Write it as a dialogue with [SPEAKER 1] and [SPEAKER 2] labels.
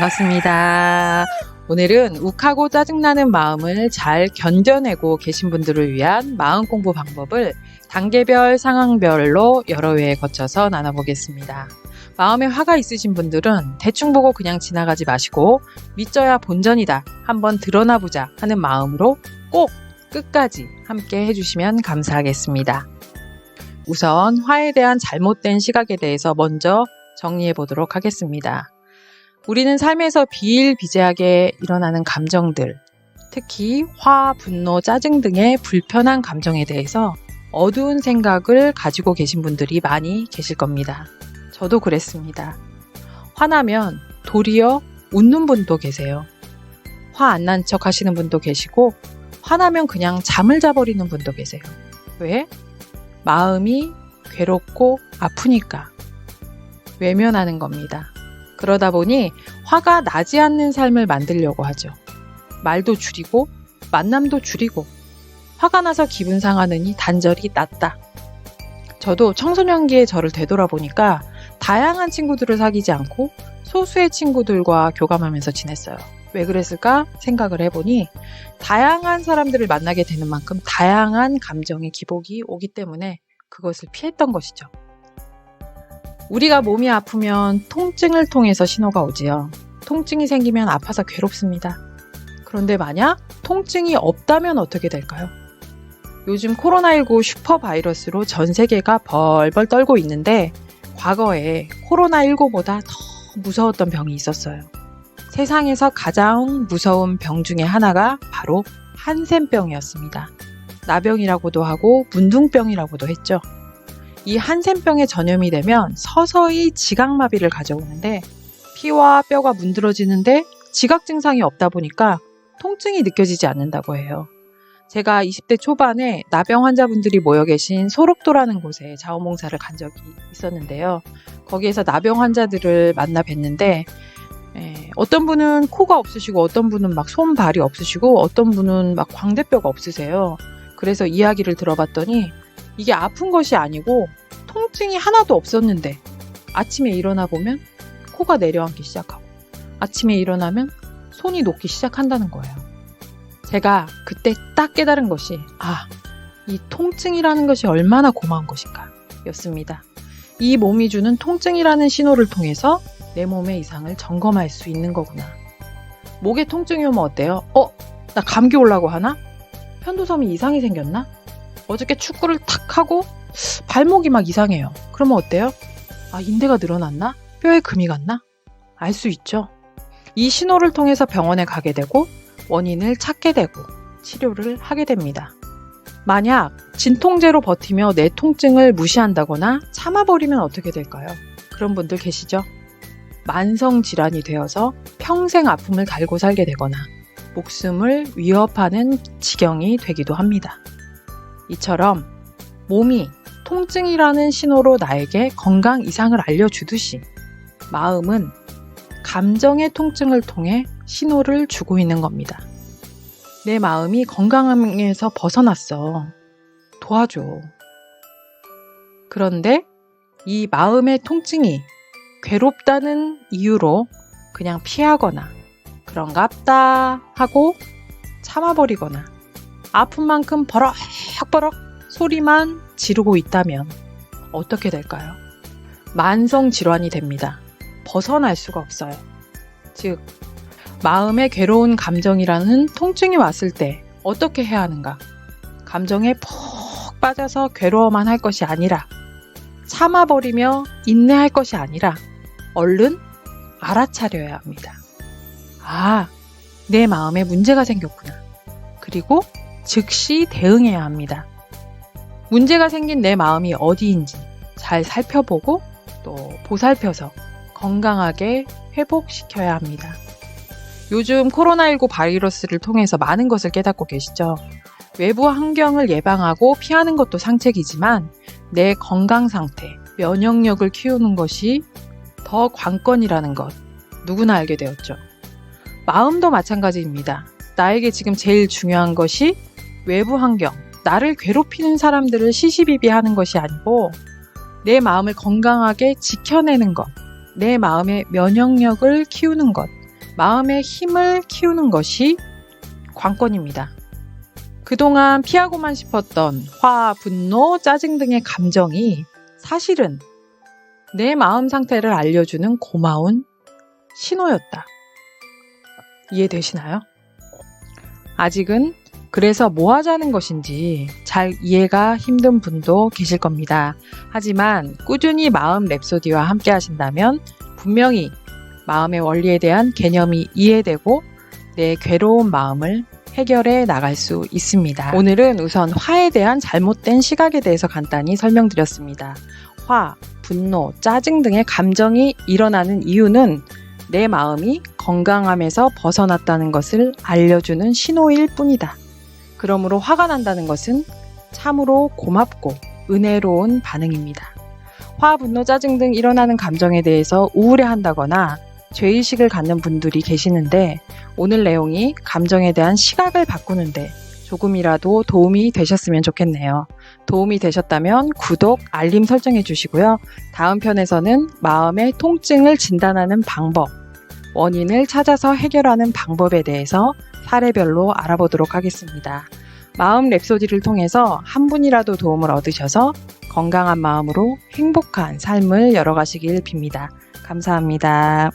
[SPEAKER 1] 반갑습니다. 오늘은 욱하고 짜증나는 마음을 잘 견뎌내고 계신 분들을 위한 마음 공부 방법을 단계별, 상황별로 여러 회에 거쳐서 나눠보겠습니다. 마음에 화가 있으신 분들은 대충 보고 그냥 지나가지 마시고 믿져야 본전이다, 한번 드러나보자 하는 마음으로 꼭 끝까지 함께 해주시면 감사하겠습니다. 우선 화에 대한 잘못된 시각에 대해서 먼저 정리해 보도록 하겠습니다. 우리는 삶에서 비일비재하게 일어나는 감정들, 특히 화, 분노, 짜증 등의 불편한 감정에 대해서 어두운 생각을 가지고 계신 분들이 많이 계실 겁니다. 저도 그랬습니다. 화나면 도리어 웃는 분도 계세요. 화 안 난 척 하시는 분도 계시고, 화나면 그냥 잠을 자버리는 분도 계세요. 왜? 마음이 괴롭고 아프니까. 외면하는 겁니다. 그러다 보니 화가 나지 않는 삶을 만들려고 하죠. 말도 줄이고 만남도 줄이고 화가 나서 기분 상하느니 단절이 낫다. 저도 청소년기에 저를 되돌아보니까 다양한 친구들을 사귀지 않고 소수의 친구들과 교감하면서 지냈어요. 왜 그랬을까 생각을 해보니 다양한 사람들을 만나게 되는 만큼 다양한 감정의 기복이 오기 때문에 그것을 피했던 것이죠. 우리가 몸이 아프면 통증을 통해서 신호가 오지요. 통증이 생기면 아파서 괴롭습니다. 그런데 만약 통증이 없다면 어떻게 될까요? 요즘 코로나19 슈퍼바이러스로 전 세계가 벌벌 떨고 있는데 과거에 코로나19보다 더 무서웠던 병이 있었어요. 세상에서 가장 무서운 병 중에 하나가 바로 한센병이었습니다. 나병이라고도 하고 문둥병이라고도 했죠. 이 한센병에 전염이 되면 서서히 지각마비를 가져오는데 피와 뼈가 문드러지는데 지각 증상이 없다 보니까 통증이 느껴지지 않는다고 해요. 제가 20대 초반에 나병 환자분들이 모여 계신 소록도라는 곳에 자원봉사를 간 적이 있었는데요. 거기에서 나병 환자들을 만나 뵀는데 어떤 분은 코가 없으시고 어떤 분은 막 손발이 없으시고 어떤 분은 막 광대뼈가 없으세요. 그래서 이야기를 들어봤더니 이게 아픈 것이 아니고 통증이 하나도 없었는데 아침에 일어나 보면 코가 내려앉기 시작하고 아침에 일어나면 손이 녹기 시작한다는 거예요. 제가 그때 딱 깨달은 것이 이 통증이라는 것이 얼마나 고마운 것인가 였습니다. 이 몸이 주는 통증이라는 신호를 통해서 내 몸의 이상을 점검할 수 있는 거구나. 목에 통증이 오면 어때요? 나 감기 오려고 하나? 편도섬이 이상이 생겼나? 어저께 축구를 탁 하고 발목이 막 이상해요. 그러면 어때요? 인대가 늘어났나? 뼈에 금이 갔나? 알 수 있죠. 이 신호를 통해서 병원에 가게 되고 원인을 찾게 되고 치료를 하게 됩니다. 만약 진통제로 버티며 내 통증을 무시한다거나 참아버리면 어떻게 될까요? 그런 분들 계시죠? 만성질환이 되어서 평생 아픔을 달고 살게 되거나 목숨을 위협하는 지경이 되기도 합니다. 이처럼 몸이 통증이라는 신호로 나에게 건강 이상을 알려주듯이 마음은 감정의 통증을 통해 신호를 주고 있는 겁니다. 내 마음이 건강함에서 벗어났어. 도와줘. 그런데 이 마음의 통증이 괴롭다는 이유로 그냥 피하거나 그런갑다 하고 참아버리거나 아픈 만큼 버럭버럭 소리만 지르고 있다면 어떻게 될까요? 만성질환이 됩니다. 벗어날 수가 없어요. 즉, 마음의 괴로운 감정이라는 통증이 왔을 때 어떻게 해야 하는가? 감정에 푹 빠져서 괴로워만 할 것이 아니라 참아버리며 인내할 것이 아니라 얼른 알아차려야 합니다. 내 마음에 문제가 생겼구나. 그리고 즉시 대응해야 합니다. 문제가 생긴 내 마음이 어디인지 잘 살펴보고 또 보살펴서 건강하게 회복시켜야 합니다. 요즘 코로나19 바이러스를 통해서 많은 것을 깨닫고 계시죠? 외부 환경을 예방하고 피하는 것도 상책이지만 내 건강 상태, 면역력을 키우는 것이 더 관건이라는 것 누구나 알게 되었죠. 마음도 마찬가지입니다. 나에게 지금 제일 중요한 것이 외부 환경, 나를 괴롭히는 사람들을 시시비비하는 것이 아니고 내 마음을 건강하게 지켜내는 것, 내 마음의 면역력을 키우는 것, 마음의 힘을 키우는 것이 관건입니다. 그동안 피하고만 싶었던 화, 분노, 짜증 등의 감정이 사실은 내 마음 상태를 알려주는 고마운 신호였다. 이해되시나요? 아직은 그래서 뭐 하자는 것인지 잘 이해가 힘든 분도 계실 겁니다. 하지만 꾸준히 마음 랩소디와 함께 하신다면 분명히 마음의 원리에 대한 개념이 이해되고 내 괴로운 마음을 해결해 나갈 수 있습니다. 오늘은 우선 화에 대한 잘못된 시각에 대해서 간단히 설명드렸습니다. 화, 분노, 짜증 등의 감정이 일어나는 이유는 내 마음이 건강함에서 벗어났다는 것을 알려주는 신호일 뿐이다. 그러므로 화가 난다는 것은 참으로 고맙고 은혜로운 반응입니다. 화, 분노, 짜증 등 일어나는 감정에 대해서 우울해한다거나 죄의식을 갖는 분들이 계시는데 오늘 내용이 감정에 대한 시각을 바꾸는데 조금이라도 도움이 되셨으면 좋겠네요. 도움이 되셨다면 구독, 알림 설정해 주시고요. 다음 편에서는 마음의 통증을 진단하는 방법, 원인을 찾아서 해결하는 방법에 대해서 사례별로 알아보도록 하겠습니다. 마음 랩소디를 통해서 한 분이라도 도움을 얻으셔서 건강한 마음으로 행복한 삶을 열어가시길 빕니다. 감사합니다.